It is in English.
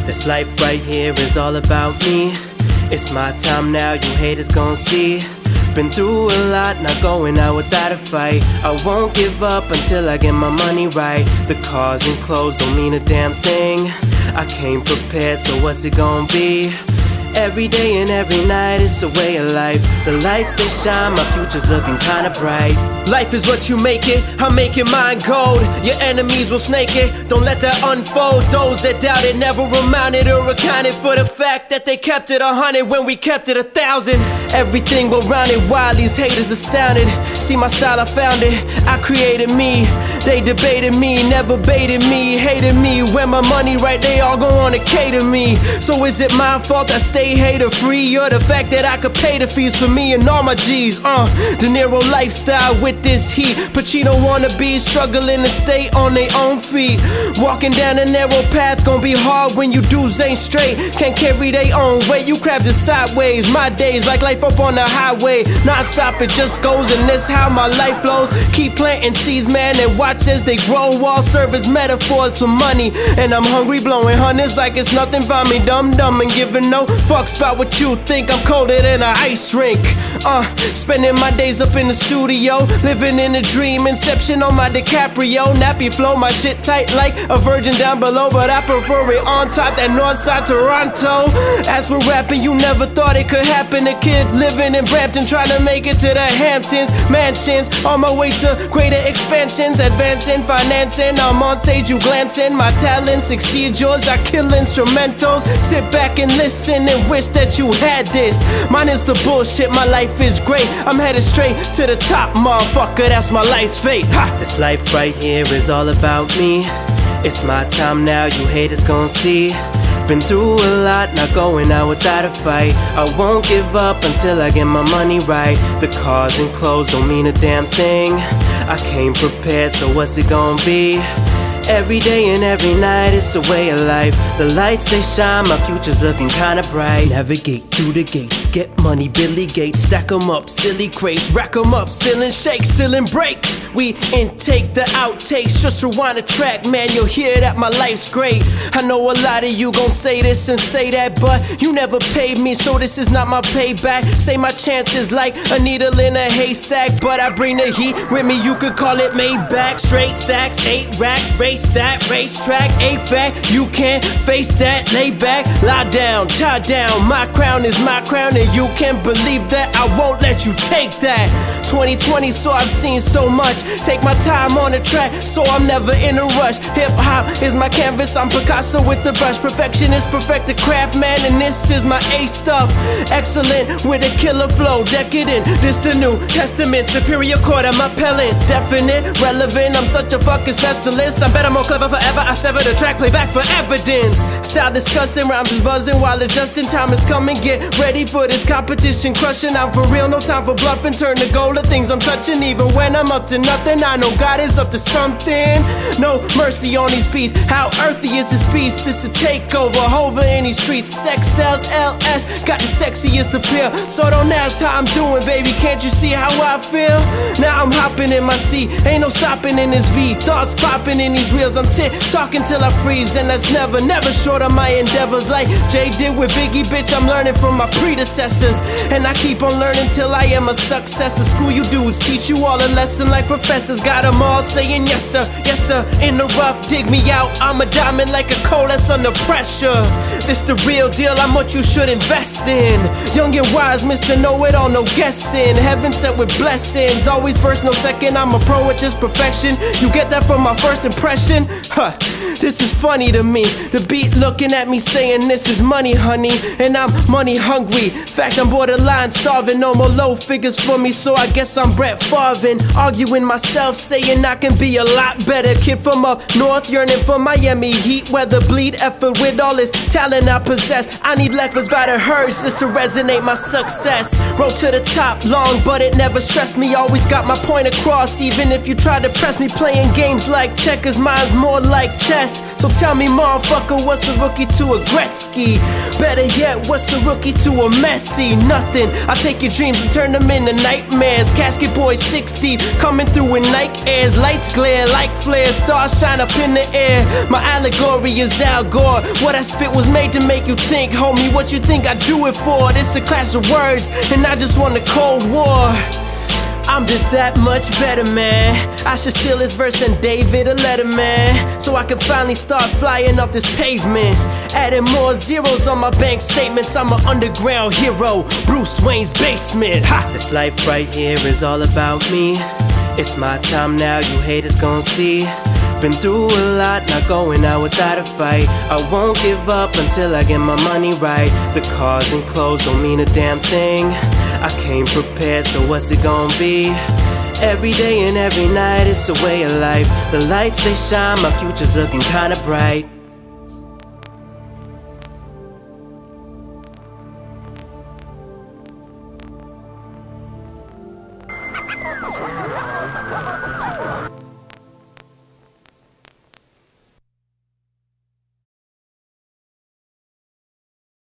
This life right here is all about me. It's my time now, you haters gon' see. Been through a lot, not going out without a fight. I won't give up until I get my money right. The cars and clothes don't mean a damn thing. I came prepared, so what's it gon' be? Every day and every night, it's a way of life. The lights they shine, my future's looking kinda bright. Life is what you make it, I'm making mine gold. Your enemies will snake it, don't let that unfold. Those that doubt it never reminded or accounted for the fact that they kept it 100 when we kept it 1,000. Everything around it wild, these haters astounded. See my style, I found it, I created me. They debated me, never baited me, hated me. When my money right, they all gon' wanna cater me. So is it my fault I stay hater free, or the fact that I could pay the fees for me and all my G's? De Niro lifestyle with this heat. Pacino wannabes struggling to stay on their own feet. Walking down a narrow path gon' be hard when you dudes ain't straight. Can't carry their own weight, you crabs it sideways. My days like life up on the highway, non-stop it just goes, and this how my life flows. Keep planting seeds, man, and watch as they grow. All serve as metaphors for money, and I'm hungry, blowing hundreds like it's nothing. Find me dumb and giving no fucks about what you think. I'm colder than an ice rink. Spending my days up in the studio, living in a dream, Inception on my DiCaprio. Nappy flow, my shit tight like a virgin down below, but I prefer it on top, that Northside Toronto. As for rapping, you never thought it could happen. A kid living in Brampton, trying to make it to the Hamptons, mansions, on my way to greater expansions, advancing, financing. I'm on stage, you glancing, my talents exceed yours. I kill instrumentals, sit back and listen and wish that you had this. Mine is the bullshit, my life is great. I'm headed straight to the top, motherfucker, that's my life's fate. Ha! This life right here is all about me. It's my time now, you haters gon' see. Been through a lot, not going out without a fight. I won't give up until I get my money right. The cars and clothes don't mean a damn thing. I came prepared, so what's it gon' be? Every day and every night, it's a way of life. The lights they shine, my future's looking kinda bright. Navigate through the gates, get money, Billy Gates. Stack 'em up, silly crates, rack 'em up, ceiling shakes, ceiling breaks. We intake the outtakes, just rewind the track, man, you'll hear that my life's great. I know a lot of you gon' say this and say that, but you never paid me, so this is not my payback. Say my chances like a needle in a haystack, but I bring the heat with me, you could call it Maybach. Straight stacks, 8 racks, race that racetrack, AFAC, you can't face that. Lay back, lie down, tie down. My crown is my crown, and you can't believe that. I won't let you take that. 2020, so I've seen so much. Take my time on the track, so I'm never in a rush. Hip hop is my canvas, I'm Picasso with the brush. Perfection is perfect the craft, man, and this is my A stuff. Excellent with a killer flow, decadent. This the New Testament, superior chord, I'm appellant. Definite, relevant, I'm such a fucking specialist. I'm better, more clever forever. I sever the track, play back for evidence. Style disgusting, rhymes is buzzing while adjusting. Time is coming, get ready for this competition. Crushing out for real, no time for bluffing. Turn the goal to things I'm touching. Even when I'm up to nothing, I know God is up to something. No mercy on these beats. How earthy is this beast? It's a takeover, hover in these streets. Sex sells, LS, got the sexiest appeal. So don't ask how I'm doing, baby, can't you see how I feel? Now I'm hopping in my seat, ain't no stopping in this V. Thoughts popping in these wheels, I'm talking till I freeze, and that's never short of my endeavors. Like Jay did with Biggie, bitch, I'm learning from my predecessors, and I keep on learning till I am a successor. School you dudes, teach you all a lesson like professors. Got them all saying yes sir, in the rough, dig me out. I'm a diamond like a coal that's under pressure. This the real deal, I'm what you should invest in. Young and wise, Mr. Know-It-All, no guessing. Heaven sent with blessings, always first, no second. I'm a pro at this perfection. You get that from my first impression? Huh, this is funny to me. The beat looking at me saying this is money, honey, and I'm money hungry. Fact, I'm borderline starving, no more low figures for me, so I guess I'm Brett Favre. Arguing myself, saying I can be a lot better. Kid from up north, yearning for Miami heat weather. Bleed effort with all this talent I possess. I need leopards by the herds just to resonate my success. Road to the top, long, but it never stressed me. Always got my point across, even if you try to press me. Playing games like checkers, mine's more like chess. So tell me, motherfucker, what's a rookie to a Gretzky? Better yet, what's a rookie to a Messi? Nothing. I take your dreams and turn them into nightmares. Casket boy 60, coming through in Nike Airs. Lights glare like flares, stars shine up in the air. My allegory is Al Gore. What I spit was made to make you think, homie. What you think I do it for? This a clash of words, and I just won the Cold War. I'm just that much better, man. I should seal this verse and David a letter, man, so I can finally start flying off this pavement. Adding more zeros on my bank statements. I'm an underground hero, Bruce Wayne's basement. Ha! This life right here is all about me. It's my time now, you haters gon' see. Been through a lot, not going out without a fight. I won't give up until I get my money right. The cars and clothes don't mean a damn thing. I came prepared, so what's it gonna be? Every day and every night, it's a way of life. The lights they shine, my future's looking kinda bright.